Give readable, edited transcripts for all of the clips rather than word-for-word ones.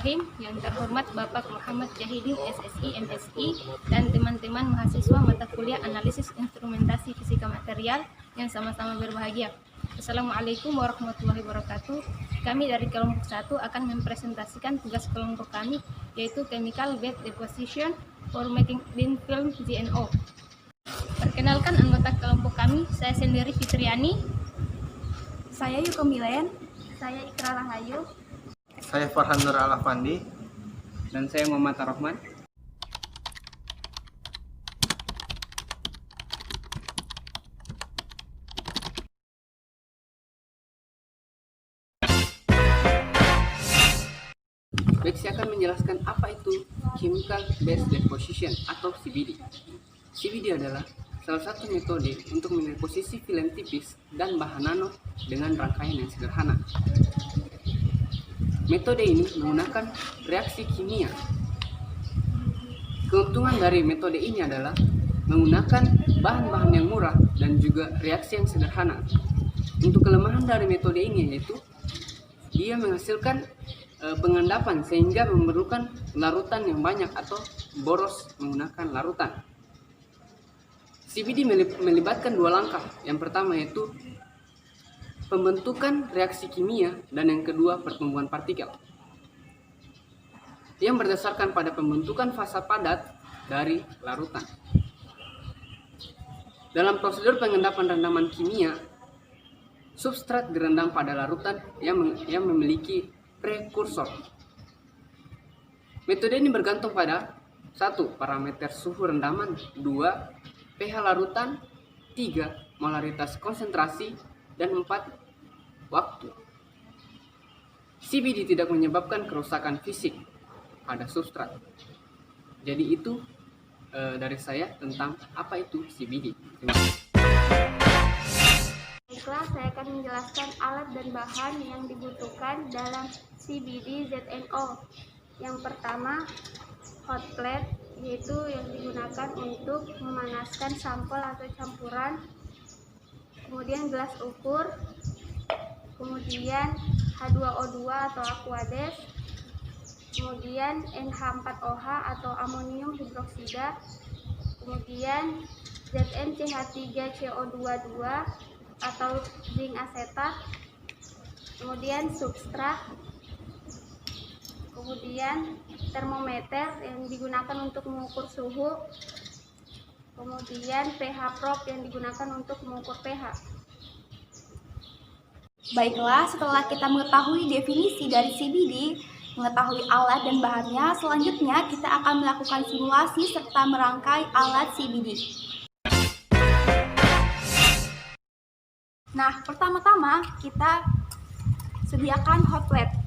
Bismillahirrahmanirrahim. Yang terhormat Bapak Muhammad Jahidin SSI MSI dan teman-teman mahasiswa mata kuliah analisis instrumentasi fisika material yang sama-sama berbahagia. Assalamualaikum warahmatullahi wabarakatuh. Kami dari kelompok 1 akan mempresentasikan tugas kelompok kami, yaitu Chemical Bed Deposition for Making Thin Film GNO. Perkenalkan anggota kelompok kami, saya sendiri Fitriani. Saya Yuko Milen. Saya Ikra Rahayu. Saya Farhan Nur Alafandi. Dan saya Muhammad Rahman. Baik, saya akan menjelaskan apa itu Chemical Bed Deposition atau CBD. CBD adalah salah satu metode untuk mendeposisi film tipis dan bahan nano dengan rangkaian yang sederhana. Metode ini menggunakan reaksi kimia. Keuntungan dari metode ini adalah menggunakan bahan-bahan yang murah dan juga reaksi yang sederhana. Untuk kelemahan dari metode ini yaitu dia menghasilkan pengendapan sehingga memerlukan larutan yang banyak atau boros menggunakan larutan. CBD melibatkan dua langkah. Yang pertama yaitu pembentukan reaksi kimia dan yang kedua pertumbuhan partikel yang berdasarkan pada pembentukan fasa padat dari larutan. Dalam prosedur pengendapan rendaman kimia, substrat direndam pada larutan yang memiliki prekursor. Metode ini bergantung pada 1. Parameter suhu rendaman, 2. pH larutan, 3. Molaritas konsentrasi, dan 4. Waktu. CBD tidak menyebabkan kerusakan fisik pada substrat. Jadi itu dari saya tentang apa itu CBD. Terima kasih. Baiklah, saya akan menjelaskan alat dan bahan yang dibutuhkan dalam CBD ZNO. Yang pertama, hot plate, yaitu yang digunakan untuk memanaskan sampel atau campuran. Kemudian gelas ukur, kemudian H2O2 atau Aquades, kemudian NH4OH atau amonium hidroksida, kemudian ZnCH3CO22 atau zinc asetat, kemudian substrat, kemudian termometer yang digunakan untuk mengukur suhu, kemudian pH probe yang digunakan untuk mengukur pH. Baiklah, setelah kita mengetahui definisi dari CBD, mengetahui alat dan bahannya, selanjutnya kita akan melakukan simulasi serta merangkai alat CBD. Nah, pertama-tama kita sediakan hot plate.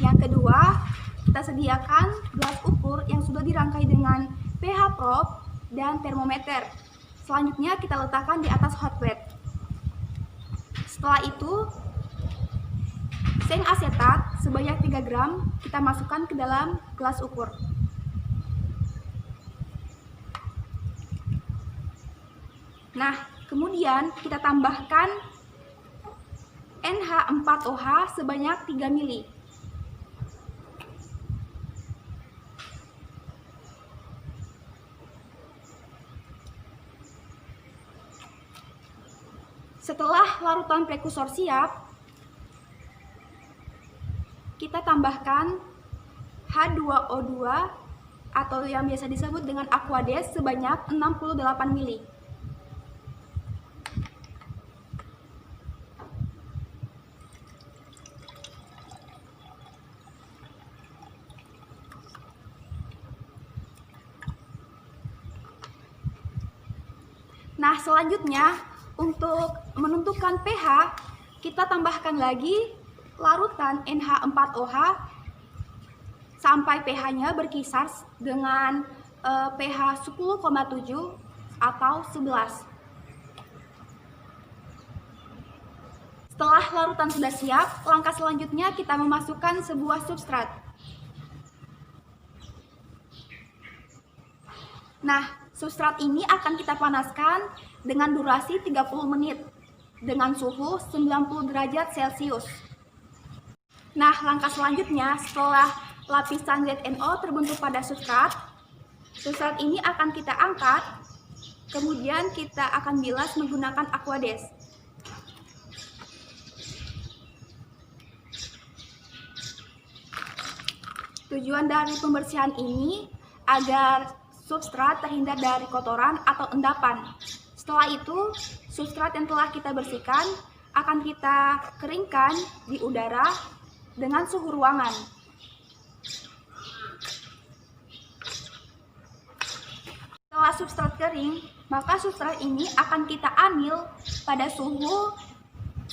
Yang kedua, kita sediakan gelas ukur yang sudah dirangkai dengan pH probe dan termometer. Selanjutnya kita letakkan di atas hot plate. Setelah itu, zinc asetat sebanyak 3 gram kita masukkan ke dalam gelas ukur. Nah, kemudian kita tambahkan NH4OH sebanyak 3 mili. Setelah larutan prekursor siap, kita tambahkan H2O2 atau yang biasa disebut dengan Aquades sebanyak 68 mili. Nah, selanjutnya untuk menentukan pH, kita tambahkan lagi larutan NH4OH sampai pH-nya berkisar dengan pH 10,7 atau 11. Setelah larutan sudah siap, langkah selanjutnya kita memasukkan sebuah substrat. Nah, substrat ini akan kita panaskan dengan durasi 30 menit dengan suhu 90 derajat Celcius. Nah, langkah selanjutnya setelah lapisan ZNO terbentuk pada substrat. Substrat ini akan kita angkat, kemudian kita akan bilas menggunakan aquades. Tujuan dari pembersihan ini agar substrat terhindar dari kotoran atau endapan. Setelah itu, substrat yang telah kita bersihkan akan kita keringkan di udara dengan suhu ruangan. Setelah substrat kering, maka substrat ini akan kita ambil pada suhu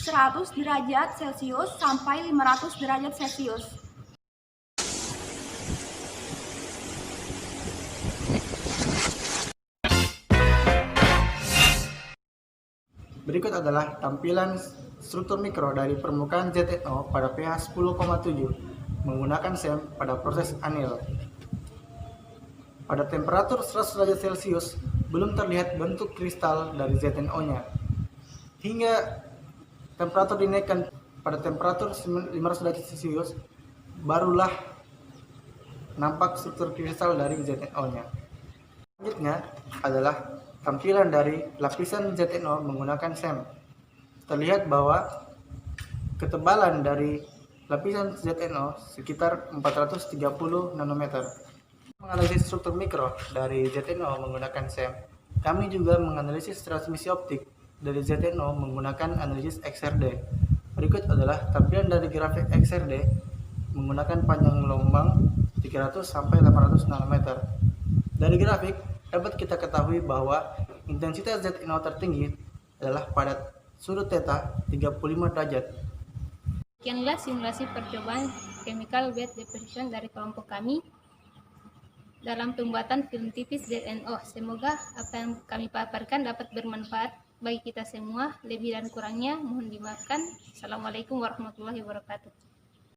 100 derajat Celcius sampai 500 derajat Celcius. Berikut adalah tampilan struktur mikro dari permukaan ZNO pada pH 10,7 menggunakan SEM pada proses anil. Pada temperatur 100 derajat Celcius belum terlihat bentuk kristal dari ZNO-nya. Hingga temperatur dinaikkan pada temperatur 500 derajat Celcius barulah nampak struktur kristal dari ZNO-nya. Selanjutnya adalah tampilan dari lapisan ZNO menggunakan SEM. Terlihat bahwa ketebalan dari lapisan ZNO sekitar 430 nanometer. Menganalisis struktur mikro dari ZNO menggunakan SEM, kami juga menganalisis transmisi optik dari ZNO menggunakan analisis XRD. Berikut adalah tampilan dari grafik XRD menggunakan panjang gelombang 300 sampai 800 nanometer. Dari grafik dapat kita ketahui bahwa intensitas ZNO tertinggi adalah pada sudut theta 35 derajat. Sekianlah simulasi percobaan chemical bed deposition dari kelompok kami dalam pembuatan film tipis ZNO. Semoga apa yang kami paparkan dapat bermanfaat bagi kita semua. Lebih dan kurangnya mohon dimaafkan. Assalamualaikum warahmatullahi wabarakatuh.